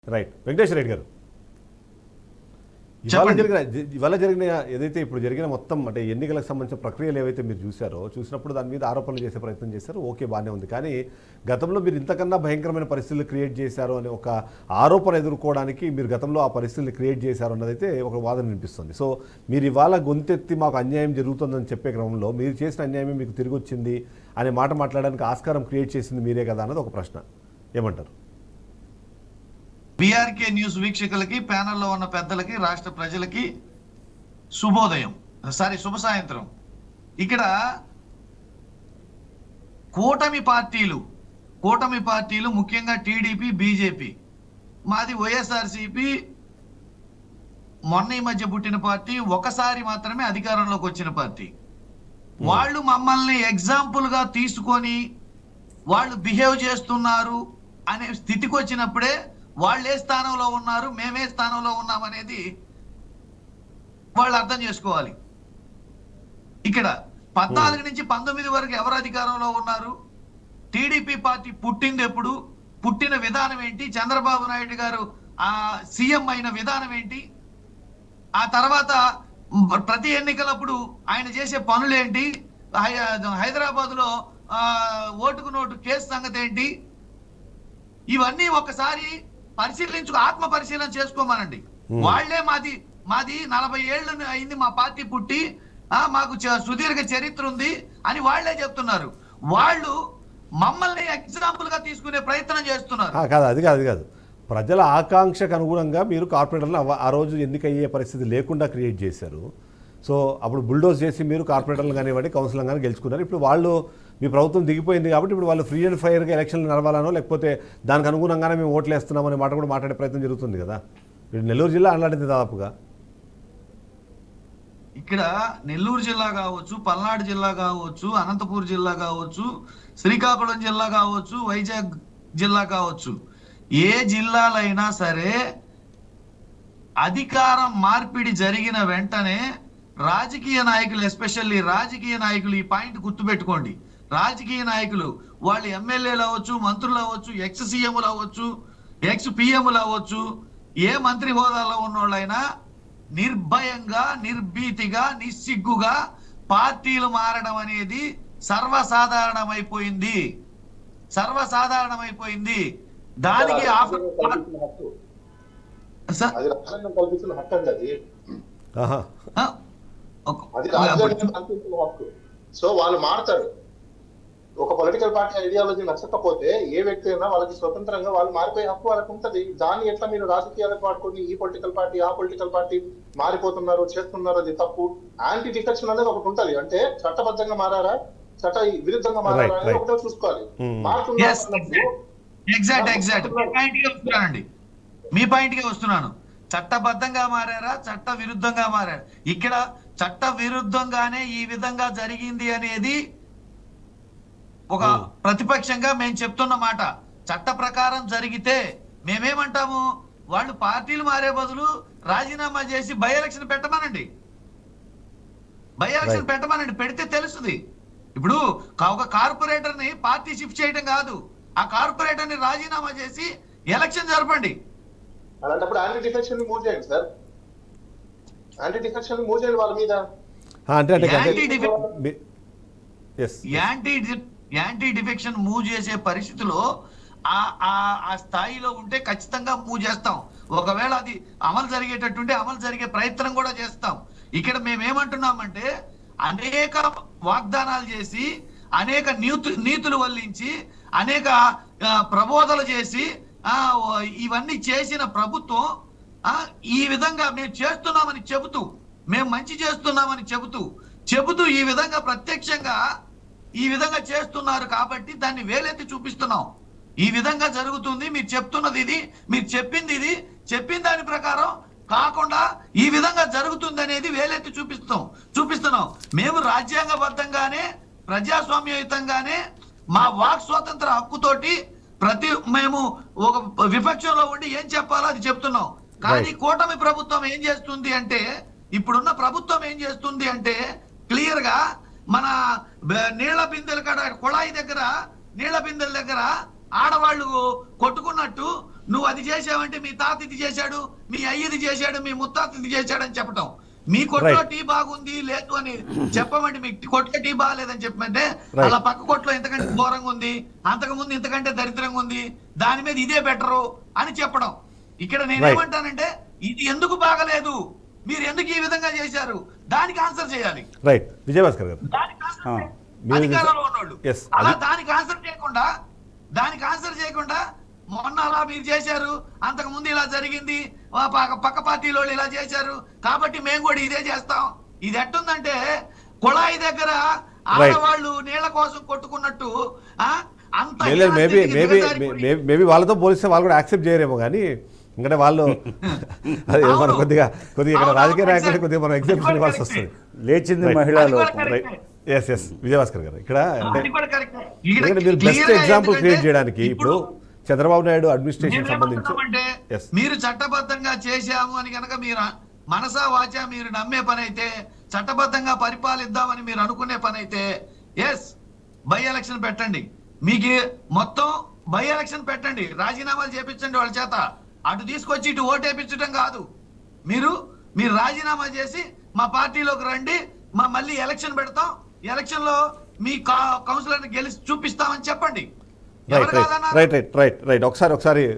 Right. Venkateswara Reddy గారు, ఇవాళ జరిగిన ఏదైతే ఇప్పుడు జరిగిన మొత్తం అంటే ఎన్నికలకు సంబంధించిన ప్రక్రియలు ఏవైతే మీరు చూసినప్పుడు దాని మీద ఆరోపణలు చేసే ప్రయత్నం చేశారు. ఓకే, బాగానే ఉంది. కానీ గతంలో మీరు ఇంతకన్నా భయంకరమైన పరిస్థితులు క్రియేట్ చేశారు అనే ఒక ఆరోపణ ఎదుర్కోవడానికి మీరు గతంలో ఆ పరిస్థితులు క్రియేట్ చేశారు అన్నదైతే ఒక వాదన వినిపిస్తుంది. సో మీరు ఇవాళ గొంతెత్తి మాకు అన్యాయం జరుగుతుందని చెప్పే క్రమంలో మీరు చేసిన అన్యాయమే మీకు తిరిగి వచ్చింది అనే మాట మాట్లాడడానికి ఆస్కారం క్రియేట్ చేసింది మీరే కదా అన్నది ఒక ప్రశ్న. ఏమంటారు? బీఆర్కే న్యూస్ వీక్షకులకి, ప్యానెల్లో ఉన్న పెద్దలకి, రాష్ట్ర ప్రజలకి శుభోదయం, శుభ సాయంత్రం. ఇక్కడ కూటమి పార్టీలు ముఖ్యంగా టీడీపీ, బీజేపీ, మాది వైఎస్ఆర్సీపీ మొన్న ఈ మధ్య పుట్టిన పార్టీ, ఒకసారి మాత్రమే అధికారంలోకి వచ్చిన పార్టీ. వాళ్ళు మమ్మల్ని ఎగ్జాంపుల్ గా తీసుకొని వాళ్ళు బిహేవ్ చేస్తున్నారు అనే స్థితికి వచ్చినప్పుడే వాళ్ళు ఏ స్థానంలో ఉన్నారు, మేమే స్థానంలో ఉన్నామనేది వాళ్ళు అర్థం చేసుకోవాలి. ఇక్కడ 14 నుంచి 19 వరకు ఎవరు అధికారంలో ఉన్నారు, టీడీపీ పార్టీ పుట్టింది ఎప్పుడు, పుట్టిన విధానం ఏంటి, చంద్రబాబు నాయుడు గారు సీఎం అయిన విధానం ఏంటి, ఆ తర్వాత ప్రతి ఎన్నికలప్పుడు ఆయన చేసే పనులేంటి, హైదరాబాద్ లో ఓటుకు నోటు కేసు సంగతి ఏంటి, ఇవన్నీ ఒకసారి ఆత్మ పరిశీలన చేసుకోమనండి. వాళ్లే మాది 40 ఏళ్ళు అయింది మా పార్టీ పుట్టి, మాకు సుదీర్ఘ చరిత్ర ఉంది అని వాళ్లే చెప్తున్నారు. వాళ్ళు మమ్మల్ని ఎగ్జాంపుల్ గా తీసుకునే ప్రయత్నం చేస్తున్నారు. అది కాదు ప్రజల ఆకాంక్షకు అనుగుణంగా మీరు కార్పొరేటర్లు ఆ రోజు ఎన్నికయ్యే పరిస్థితి లేకుండా క్రియేట్ చేశారు. సో అప్పుడు బుల్డోజ్ చేసి మీరు కార్పొరేటర్లు కానివ్వండి, కౌన్సిలర్ కానీ గెలుచుకున్నారు. ఇప్పుడు వాళ్ళు మీ ప్రభుత్వం దిగిపోయింది కాబట్టి ఇప్పుడు వాళ్ళు ఫ్రీ అండ్ ఫైర్గా ఎలక్షన్లు నడవాలనో లేకపోతే దానికి అనుగుణంగానే మేము ఓట్లు వేస్తున్నామనే మాట కూడా మాట్లాడే ప్రయత్నం జరుగుతుంది కదా. ఇప్పుడు నెల్లూరు జిల్లా అలాంటిది దాదాపుగా. ఇక్కడ నెల్లూరు జిల్లా కావచ్చు, పల్నాడు జిల్లా కావచ్చు, అనంతపూర్ జిల్లా కావచ్చు, శ్రీకాకుళం జిల్లా కావచ్చు, వైజాగ్ జిల్లా కావచ్చు, ఏ జిల్లాలైనా సరే అధికారం మార్పిడి జరిగిన వెంటనే రాజకీయ నాయకులు, ఎస్పెషల్లీ రాజకీయ నాయకులు, ఈ పాయింట్ గుర్తుపెట్టుకోండి, రాజకీయ నాయకులు వాళ్ళు ఎమ్మెల్యేలు అవ్వచ్చు, మంత్రులు అవ్వచ్చు, ఎక్స్ సీఎంలు అవ్వచ్చు, ఎక్స్ పిఎంలు అవ్వచ్చు, ఏ మంత్రి హోదాలో ఉన్నోళ్ళైనా నిర్భయంగా, నిర్భీతిగా, నిస్సిగ్గుగా పార్టీలు మారడం అనేది సర్వసాధారణమైపోయింది. దానికి సో వాళ్ళు మారుతారు. ఒక పొలిటికల్ పార్టీ ఐడియాలజీ నచ్చకపోతే ఏ వ్యక్తి అయినా వాళ్ళకి స్వతంత్రంగా వాళ్ళు మారిపోయే హక్కు వాళ్ళకి ఉంటది. దాన్ని ఎట్లా మీరు రాజకీయాలకు వాడుకొని ఈ పొలిటికల్ పార్టీ ఆ పొలిటికల్ పార్టీ మారిపోతున్నారు, చేస్తున్నారు, అది తప్పు. యాంటీ డిఫెక్షన్ అనేది ఒకటి ఉంటది. అంటే చట్టబద్ధంగా మారారా, చట్ట విరుద్ధంగా మారారా అనేది ఒకటే చూసుకోవాలి. మీ పాయింట్ గా వస్తున్నాను. చట్టబద్ధంగా మారారా, చట్ట విరుద్ధంగా మారారా? ఇక్కడ చట్ట విరుద్ధంగానే ఈ విధంగా జరిగింది అనేది ఒక ప్రతిపక్షంగా మేము చెప్తున్న మాట. చట్ట ప్రకారం జరిగితే మేమేమంటాము, వాళ్ళు పార్టీలు మారే బదులు రాజీనామా చేసి బై ఎలక్షన్ పెట్టమనండి. పెడితే తెలుస్తుంది. ఇప్పుడు ఒక కార్పొరేటర్ ని పార్టీ షిఫ్ట్ చేయడం కాదు, ఆ కార్పొరేటర్ ని రాజీనామా చేసి ఎలక్షన్ జరపండి. అలాంటప్పుడు యాంటీ డిఫెక్షన్ మూవ్ చేయండి సార్. యాంటీ డిఫెక్షన్ మూవ్ చేయండి వాళ్ళ మీద. యాంటీ డిఫెక్షన్ మూవ్ చేసే పరిస్థితిలో ఆ స్థాయిలో ఉంటే ఖచ్చితంగా మూవ్ చేస్తాం. ఒకవేళ అది అమలు జరిగేటట్టుంటే అమలు జరిగే ప్రయత్నం కూడా చేస్తాం. ఇక్కడ మేమేమంటున్నామంటే, అనేక వాగ్దానాలు చేసి, అనేక నీతులు వల్లించి, అనేక ప్రబోధనలు చేసి ఇవన్నీ చేసిన ప్రభుత్వం ఈ విధంగా మేము చేస్తున్నామని చెబుతూ, మేము మంచి చేస్తున్నామని చెబుతూ ఈ విధంగా ప్రత్యక్షంగా ఈ విధంగా చేస్తున్నారు కాబట్టి దాన్ని వేలెత్తి చూపిస్తున్నాం. ఈ విధంగా జరుగుతుంది, మీరు చెప్తున్నది ఇది, మీరు చెప్పింది ఇది, చెప్పిన దాని ప్రకారం కాకుండా ఈ విధంగా జరుగుతుంది అనేది వేలెత్తి చూపిస్తున్నాం. మేము రాజ్యాంగబద్ధంగానే, ప్రజాస్వామ్యయుతంగానే, మా వాక్ స్వాతంత్ర హక్కుతోటి మేము ఒక విపక్షంలో ఉండి ఏం చెప్పాలో అది చెప్తున్నాం. కానీ కూటమి ప్రభుత్వం ఏం చేస్తుంది అంటే, ఇప్పుడున్న ప్రభుత్వం ఏం చేస్తుంది అంటే, క్లియర్ గా మన నీళ్ల బిందెల కుళాయి దగ్గర, నీళ్ల బిందెల దగ్గర ఆడవాళ్ళు కొట్టుకున్నట్టు నువ్వు అది చేసావంటే మీ తాత ఇది చేశాడు, మీ అయ్యది చేశాడు, మీ ముత్తాత ఇది చేశాడు అని చెప్పటం. మీ కొట్లో Right. టీ బాగుంది లేదు అని చెప్పమంటే, మీ కొట్లో టీ బాగాలేదని చెప్పమంటే Right. అలా పక్క కొట్లో ఇంతకంటే ఘోరంగా ఉంది, అంతకు ముందు ఇంతకంటే దరిద్రంగా ఉంది, దాని మీద ఇదే బెటరు అని చెప్పడం. ఇక్కడ నేనేమంటానంటే ఇది ఎందుకు బాగలేదు, మీరు ఎందుకు ఈ విధంగా చేశారు, దానికి ఆన్సర్ చేయాలి. రైట్ విజయభాస్కర్ గారు. దానికి ఆన్సర్ చేయాలి. మీరు అధికారంలో ఉన్నోళ్ళు Yes, అలా అది- దానికి ఆన్సర్ చేయకుండా మొన్న అలా మీరు చేశారు, అంతకు ముందు ఇలా జరిగింది, పక్క పార్టీలో వాళ్ళు ఇలా చేశారు కాబట్టి మేము కూడా ఇదే చేస్తాం. ఇది ఎట్టుందంటే కుళాయి దగ్గర ఆడవాళ్ళు నీళ్ల కోసం కొట్టుకున్నట్టు అంత మేబీ వాళ్ళతో పోలిస్తే వాళ్ళు కూడా యాక్సెప్ట్ చేయరేమో కానీ ఎందుకంటే వాళ్ళు అదే మనం కొద్దిగా ఇక్కడ రాజకీయ నాయకులు కొద్దిగా మనం ఎగ్జామ్షన్ ఇవ్వాల్సి వస్తుంది. లేచింది Right. మహిళా అది కూడా లోకం. correct. ఎస్ విజయభాస్కర్ గారు ఇక్కడ అంటే అది కూడా correct. ఎందుకంటే మీరు బెస్ట్ Clear గా ఎగ్జాంపుల్ ఎందుకంటే క్రియేట్ చేయడానికి ఇప్పుడు చంద్రబాబు నాయుడు అడ్మినిస్ట్రేషన్ సంబంధించి నేనేమంటున్నామంటే, Yes. మీరు చట్టబద్ధంగా చేశాము అని కనుక మీరు మనసా వాచా మీరు నమ్మే పని అయితే, చట్టబద్ధంగా పరిపాలిద్దామని మీరు అనుకునే పని అయితే ఎస్ బై ఎలక్షన్ పెట్టండి. మీకు మొత్తం బై ఎలక్షన్ పెట్టండి, రాజీనామాలు చేపించండి వాళ్ళ చేత. అటు తీసుకొచ్చి ఇటు ఓటేపించడం కాదు. మీరు రాజీనామా చేసి మా పార్టీలోకి రండి, మళ్ళీ ఎలక్షన్ పెడతాం, ఎలక్షన్ లో మీ కౌన్సిలర్ గెలిచి చూపిస్తామని చెప్పండి. ఎవరు కాదన్నారు? రైట్ ఒకసారి